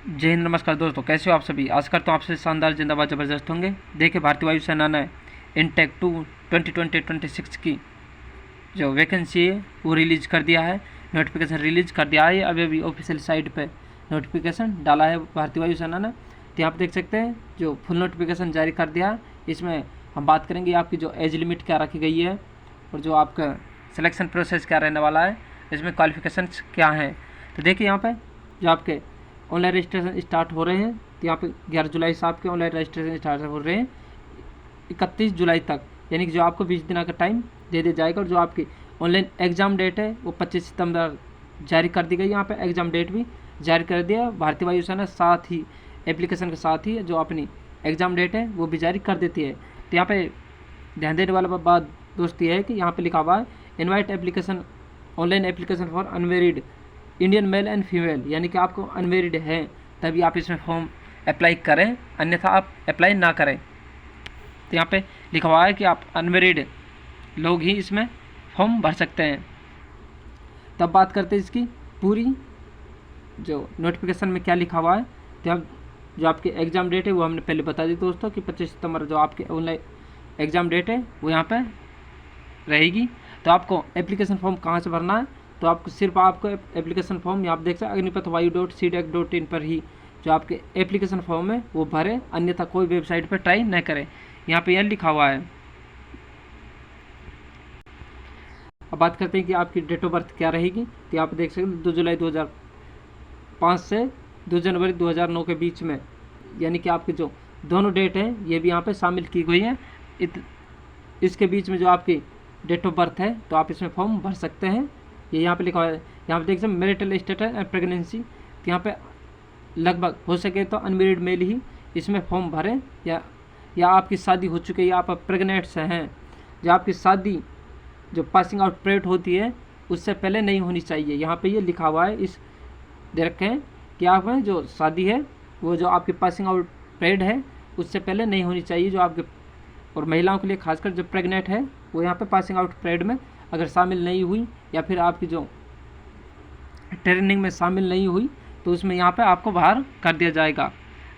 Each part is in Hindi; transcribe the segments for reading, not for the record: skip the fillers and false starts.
जय हिंद, नमस्कार दोस्तों, कैसे हो आप सभी। आशा करता हूँ आपसे शानदार जिंदाबाद ज़बरदस्त होंगे। देखिए, भारतीय वायुसेना ने इनटेक 2 2020-26 की जो वैकेंसी है वो रिलीज़ कर दिया है, नोटिफिकेशन रिलीज़ कर दिया है। अभी अभी ऑफिशियल साइट पे नोटिफिकेशन डाला है भारतीय वायुसेना ने। तो यहाँ पर देख सकते हैं जो फुल नोटिफिकेशन जारी कर दिया है। इसमें हम बात करेंगे आपकी जो एज लिमिट क्या रखी गई है और जो आपका सिलेक्शन प्रोसेस क्या रहने वाला है, इसमें क्वालिफिकेशंस क्या हैं। तो देखिए यहाँ पे जो आपके ऑनलाइन रजिस्ट्रेशन स्टार्ट हो रहे हैं, तो यहाँ पे 11 जुलाई से आपके ऑनलाइन रजिस्ट्रेशन स्टार्ट हो रहे हैं 31 जुलाई तक, यानी कि जो आपको 20 दिन का टाइम दे दिया जाएगा। और जो आपकी ऑनलाइन एग्ज़ाम डेट है वो 25 सितंबर जारी कर दी गई। यहाँ पे एग्ज़ाम डेट भी जारी कर दिया भारतीय वायुसेना, साथ ही एप्लीकेशन के साथ ही जो अपनी एग्ज़ाम डेट है वो भी जारी कर देती है। तो यहाँ पे ध्यान देने वाला बात दोस्त ये है कि यहाँ पे लिखा हुआ है invite application, online application for unmarried Indian male and female, यानी कि आपको अनमेरिड हैं तभी आप इसमें फॉर्म अप्लाई करें, अन्यथा आप अप्लाई ना करें। तो यहाँ पे लिखा हुआ है कि आप अनमेरिड लोग ही इसमें फॉर्म भर सकते हैं। तब बात करते हैं इसकी पूरी जो नोटिफिकेशन में क्या लिखा हुआ है। तो अब जो आपकी एग्ज़ाम डेट है वो हमने पहले बता दी दोस्तों कि 25 सितंबर जो आपकी ऑनलाइन एग्ज़ाम डेट है वो यहाँ पे रहेगी। तो आपको एप्लीकेशन फॉर्म कहाँ से भरना है, तो आपको सिर्फ आपको एप्लीकेशन फॉर्म यहाँ आप देख सकते हैं agnipathawayu.cdac.in पर ही जो आपके एप्लीकेशन फॉर्म है वो भरें, अन्यथा कोई वेबसाइट पर ट्राई न करें। यहाँ पे यह लिखा हुआ है। अब बात करते हैं कि आपकी डेट ऑफ बर्थ क्या रहेगी। तो यहाँ पे देख सकते हैं 2 जुलाई 2005 से 2 जनवरी 2009 के बीच में, यानी कि आपकी जो दोनों डेट हैं ये भी यहाँ पे शामिल की गई हैं। इसके बीच में जो आपकी डेट ऑफ बर्थ है तो आप इसमें फॉर्म भर सकते हैं। ये यहाँ पे लिखा हुआ है। यहाँ पे देख सकते हैं मैरिटल स्टेटस एंड प्रेगनेंसी, तो यहाँ पे लगभग हो सके तो अनमेरिड मेल ही इसमें फॉर्म भरें, या आपकी शादी हो चुकी है या आप प्रेगनेंट्स हैं। जो आपकी शादी जो पासिंग आउट परेड होती है उससे पहले नहीं होनी चाहिए। यहाँ पे ये लिखा हुआ है, इस दे रखे हैं कि आप में जो शादी है वो जो आपकी पासिंग आउट परेड है उससे पहले नहीं होनी चाहिए। जो आपके और महिलाओं के लिए खासकर जो प्रेग्नेंट है वो यहाँ पे पासिंग आउट परेड में अगर शामिल नहीं हुई या फिर आपकी जो ट्रेनिंग में शामिल नहीं हुई तो उसमें यहाँ पे आपको बाहर कर दिया जाएगा।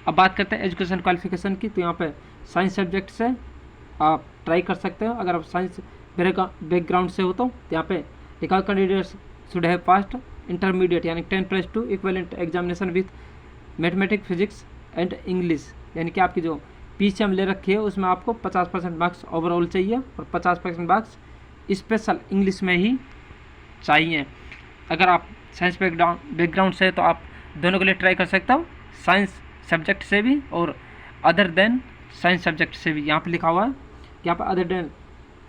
अब बात करते हैं एजुकेशन क्वालिफिकेशन की। तो यहाँ पे साइंस सब्जेक्ट से आप ट्राई कर सकते हो। अगर आप साइंस बैकग्राउंड से हो तो यहाँ पे लिखा candidates should have passed intermediate यानी 10+2 equivalent examination with mathematics, physics and English, यानी कि आपकी जो PCM ले रखी है उसमें आपको 50% मार्क्स ओवरऑल चाहिए और 50% मार्क्स स्पेशल इंग्लिश में ही चाहिए। अगर आप साइंस बैकग्राउंड से तो आप दोनों के लिए ट्राई कर सकते हो, साइंस सब्जेक्ट से भी और अदर देन साइंस सब्जेक्ट से भी। यहाँ पे लिखा हुआ है कि यहाँ पर अदर देन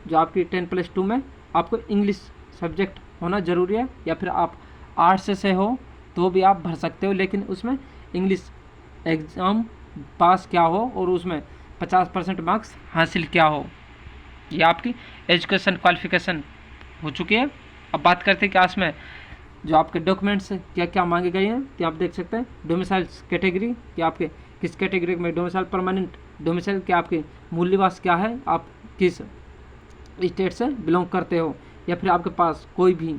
जो आपकी 10+2 में आपको इंग्लिश सब्जेक्ट होना ज़रूरी है, या फिर आप आर्ट्स से हो तो भी आप भर सकते हो, लेकिन उसमें इंग्लिश एग्ज़ाम पास क्या हो और उसमें 50% मार्क्स हासिल क्या हो। ये आपकी एजुकेशन क्वालिफिकेशन हो चुकी है। अब बात करते हैं कि इसमें जो आपके डॉक्यूमेंट्स क्या क्या मांगे गए हैं। तो आप देख सकते हैं डोमिसाइल कैटेगरी कि आपके किस कैटेगरी में डोमिसाइल, परमानेंट डोमिसाइल क्या आपके मूल निवास क्या है, आप किस स्टेट से बिलोंग करते हो, या फिर आपके पास कोई भी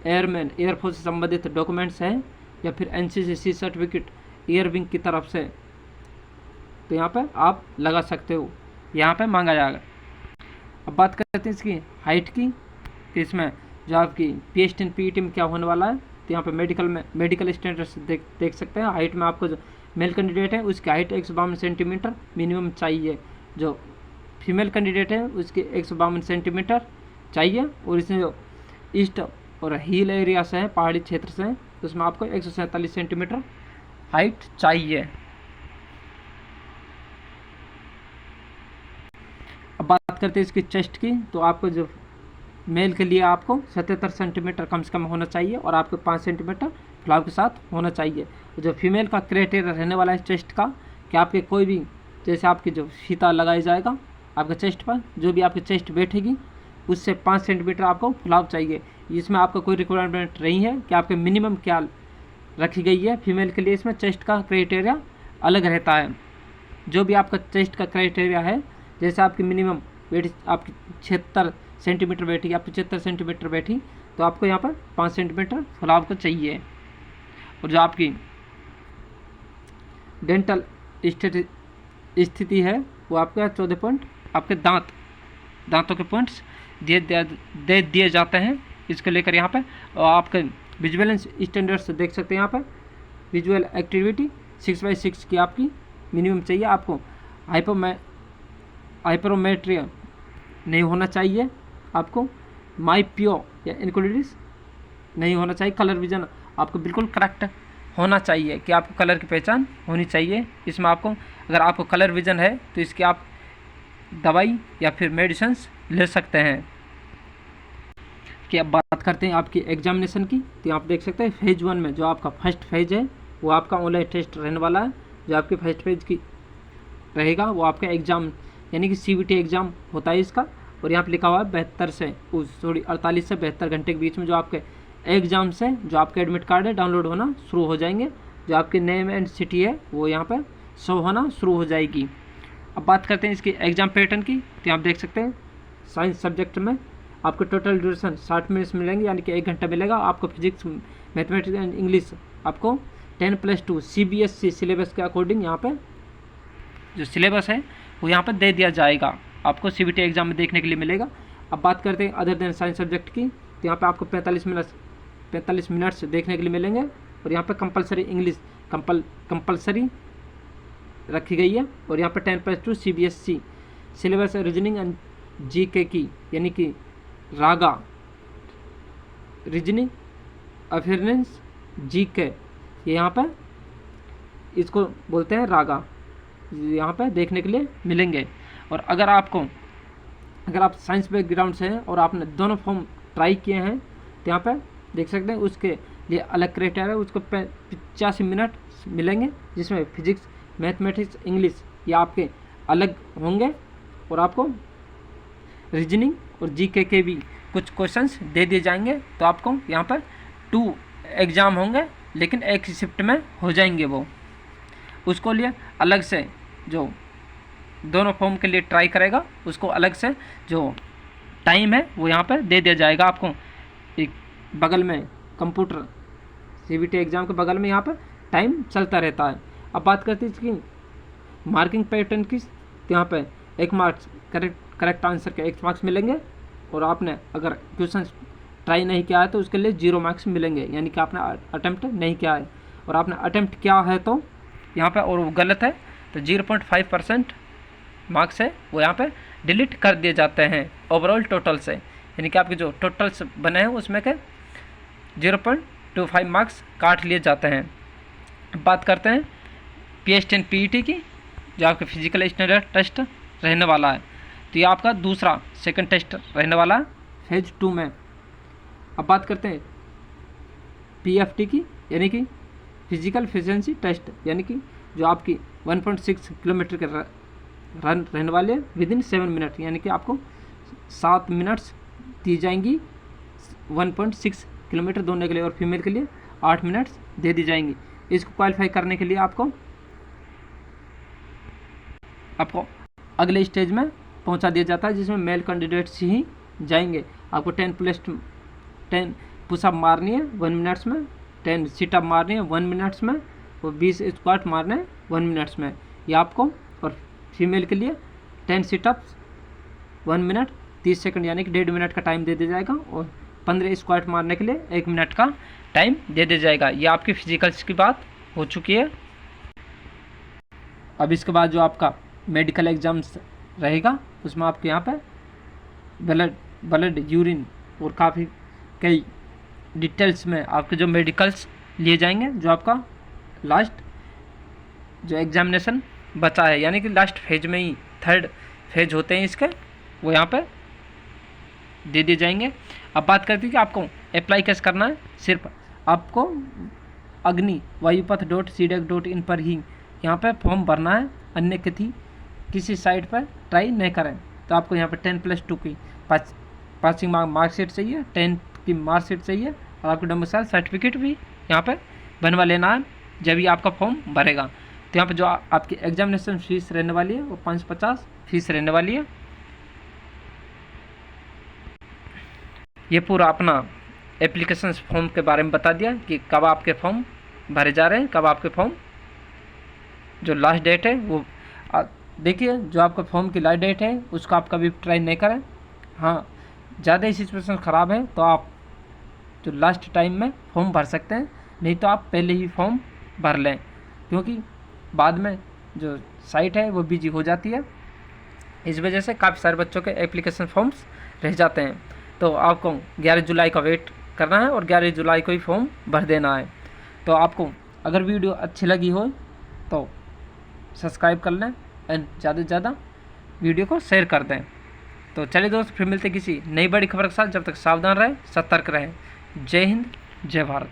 एयरमैन एयरफोर्स से संबंधित डॉक्यूमेंट्स हैं, या फिर NCC सर्टिफिकेट एयर विंग की तरफ से, तो यहाँ पे आप लगा सकते हो, यहाँ पे मांगा जाएगा। अब बात करते हैं इसकी हाइट की। तो इसमें जो आपकी PST and PET में क्या होने वाला है, तो यहाँ पे मेडिकल स्टैंडर्ड्स देख सकते हैं। हाइट में आपको जो मेल कैंडिडेट है उसकी हाइट 152 सेंटीमीटर मिनिमम चाहिए, जो फीमेल कैंडिडेट है उसकी 152 सेंटीमीटर चाहिए। और इसमें जो ईस्ट और हिल एरिया से है, पहाड़ी क्षेत्र से है, तो उसमें आपको 147 सेंटीमीटर हाइट चाहिए। अब बात करते हैं इसकी चेस्ट की। तो आपको जो मेल के लिए आपको 77 सेंटीमीटर कम से कम होना चाहिए और आपको 5 सेंटीमीटर फुलाव के साथ होना चाहिए। जो फीमेल का क्राइटेरिया रहने वाला है चेस्ट का, कि आपके कोई भी जैसे आपकी जो फीता लगाई जाएगा आपके चेस्ट पर, जो भी आपकी चेस्ट बैठेगी उससे 5 सेंटीमीटर आपको फुलाव चाहिए। इसमें आपका कोई रिक्वायरमेंट नहीं है कि आपके मिनिमम क्या रखी गई है। फीमेल के लिए इसमें चेस्ट का क्राइटेरिया अलग रहता है। जो भी आपका चेस्ट का क्राइटेरिया है, जैसे आपकी मिनिमम वेट आपकी 76 सेंटीमीटर बैठी या 75 सेंटीमीटर बैठी, तो आपको यहाँ पर 5 सेंटीमीटर फुलाव को चाहिए। और जो आपकी डेंटल स्थिति है वो आपका 14 पॉइंट आपके दांतों के पॉइंट्स दे दिए जाते हैं इसको लेकर यहाँ पे। और आपके विजुअलेंस स्टैंडर्ड्स देख सकते हैं यहाँ पर। विजुअल एक्टिविटी 6/6 की आपकी मिनिमम चाहिए आपको। हाइपरोमेट्रिया नहीं होना चाहिए आपको। माइपियो या इनक्लूडिस नहीं होना चाहिए। कलर विजन आपको बिल्कुल करेक्ट होना चाहिए कि आपको कलर की पहचान होनी चाहिए। इसमें आपको अगर आपको कलर विजन है तो इसकी आप दवाई या फिर मेडिसिन्स ले सकते हैं। कि अब बात करते हैं आपकी एग्जामिनेशन की, तो आप देख सकते हैं फेज 1 में जो आपका फर्स्ट फेज है वो आपका ऑनलाइन टेस्ट रहने वाला है। जो आपके फर्स्ट फेज की रहेगा वो आपका एग्ज़ाम यानी कि CBT एग्ज़ाम होता है इसका। और यहाँ पर लिखा हुआ है 48 से 72 घंटे के बीच में जो आपके एग्ज़ाम से जो आपके एडमिट कार्ड है डाउनलोड होना शुरू हो जाएंगे। जो आपके नेम एंड सिटी है वो यहाँ पर शो होना शुरू हो जाएगी। अब बात करते हैं इसकी एग्ज़ाम पैटर्न की, तो आप देख सकते हैं साइंस सब्जेक्ट में आपको टोटल ड्यूरेशन 60 मिनट्स मिलेंगे यानी कि 1 घंटा मिलेगा आपको। फिजिक्स, मैथमेटिक्स एंड इंग्लिश आपको 10+2 CBSE सिलेबस के अकॉर्डिंग यहाँ पे जो सिलेबस है वो यहाँ पर दे दिया जाएगा, आपको CBT एग्ज़ाम में देखने के लिए मिलेगा। अब बात करते हैं अदर देन साइंस सब्जेक्ट की, तो यहाँ पे आपको 45 मिनट्स देखने के लिए मिलेंगे। और यहाँ पे कंपलसरी इंग्लिश कंपलसरी रखी गई है। और यहाँ पे 10+2 CBSE सिलेबस है रीजनिंग एंड GK की, यानी कि रागा रीजनिंग अफेयरनेस GK, ये यहाँ पे इसको बोलते हैं रागा, यहाँ पे देखने के लिए मिलेंगे। और अगर आप साइंस बैकग्राउंड से हैं और आपने दोनों फॉर्म ट्राई किए हैं तो यहाँ पे देख सकते हैं उसके लिए अलग क्राइटेरिया है, उसको 85 मिनट मिलेंगे जिसमें फिजिक्स, मैथमेटिक्स, इंग्लिश ये आपके अलग होंगे। और आपको रीजनिंग और GK के भी कुछ क्वेश्चंस दे दिए जाएंगे। तो आपको यहाँ पर 2 एग्ज़ाम होंगे लेकिन एक ही शिफ्ट में हो जाएंगे वो। उसको लिए अलग से जो दोनों फॉर्म के लिए ट्राई करेगा उसको अलग से जो टाइम है वो यहाँ पर दे दिया जाएगा आपको। एक बगल में कंप्यूटर CBT एग्ज़ाम के बगल में यहाँ पर टाइम चलता रहता है। अब बात करते हैं इसकी मार्किंग पैटर्न की, तो यहाँ पे 1 मार्क्स करेक्ट आंसर के 1 मार्क्स मिलेंगे। और आपने अगर क्वेश्चन ट्राई नहीं किया है तो उसके लिए 0 मार्क्स मिलेंगे, यानी कि आपने अटेम्प्ट नहीं किया है। और आपने अटेम्प्ट किया है तो यहाँ पे और वो गलत है तो 0.5% मार्क्स है वो यहाँ पे डिलीट कर दिए जाते हैं ओवरऑल टोटल से, यानी कि आपके जो टोटल्स बने हैं उसमें के 0.25 मार्क्स काट लिए जाते हैं। बात करते हैं PST एंड PET की, जो आपके फिजिकल स्टैंडर्ड टेस्ट रहने वाला है। तो ये आपका दूसरा सेकंड टेस्ट रहने वाला है फेज 2 में। अब बात करते हैं PFT की, यानी कि फिजिकल फिजिकेंसी टेस्ट, यानी कि जो आपकी 1.6 किलोमीटर के रन रहने वाले विदिन 7 मिनट, यानी कि आपको 7 मिनट्स दी जाएंगी 1.6 किलोमीटर दौड़ने के लिए। और फीमेल के लिए 8 मिनट्स दे दी जाएंगी। इसको क्वालिफाई करने के लिए आपको अगले स्टेज में पहुंचा दिया जाता है जिसमें मेल कैंडिडेट्स ही जाएंगे। आपको 10 पुशअप मारनी है 1 मिनट्स में, 10 सिटअप मारनी है 1 मिनट्स में, और 20 स्क्वाट मारने हैं 1 मिनट्स में, ये आपको। और फीमेल के लिए 10 सिटअप्स 1 मिनट 30 सेकंड, यानी कि 1.5 मिनट का टाइम दे दिया जाएगा। और 15 स्क्वाट मारने के लिए 1 मिनट का टाइम दे दिया जाएगा। ये आपकी फिजिकल्स की बात हो चुकी है। अब इसके बाद जो आपका मेडिकल एग्जाम्स रहेगा उसमें आपके यहाँ पे ब्लड यूरिन और काफ़ी कई डिटेल्स में आपके जो मेडिकल्स लिए जाएंगे। जो आपका लास्ट जो एग्जामिनेशन बचा है, यानी कि लास्ट फेज में ही 3rd फेज होते हैं इसके, वो यहाँ पे दे दिए जाएंगे। अब बात करते हैं कि आपको अप्लाई कैसे करना है। सिर्फ आपको agni.wayupath.cdac.in पर ही यहाँ पे फॉर्म भरना है, अन्य किसी साइट पर ट्राई नहीं करें। तो आपको यहाँ पे 10+2 की पासिंग मार्कशीट चाहिए, 10 की मार्कशीट चाहिए, और आपको डोमिसाइल सर्टिफिकेट भी यहाँ पे बनवा लेना है जब भी आपका फॉर्म भरेगा। तो यहाँ पे जो आपकी एग्जामिनेशन फीस रहने वाली है वो 550 फीस रहने वाली है। ये पूरा अपना एप्लीकेशन फॉर्म के बारे में बता दिया कि कब आपके फॉर्म भरे जा रहे हैं, कब आपके फॉर्म जो लास्ट डेट है वो देखिए, जो आपका फॉर्म की लास्ट डेट है उसका आप कभी ट्राई नहीं करें। हाँ, ज़्यादा ही सिचुएशन ख़राब है तो आप जो लास्ट टाइम में फॉर्म भर सकते हैं, नहीं तो आप पहले ही फॉर्म भर लें, क्योंकि बाद में जो साइट है वो बिजी हो जाती है। इस वजह से काफ़ी सारे बच्चों के एप्लीकेशन फॉर्म्स रह जाते हैं। तो आपको 11 जुलाई का वेट करना है और 11 जुलाई को ही फॉर्म भर देना है। तो आपको अगर वीडियो अच्छी लगी हो तो सब्सक्राइब कर लें एंड ज़्यादा से ज़्यादा वीडियो को शेयर कर दें। तो चलिए दोस्त, फिर मिलते किसी नई बड़ी खबर के साथ। जब तक सावधान रहें, सतर्क रहें। जय हिंद, जय भारत।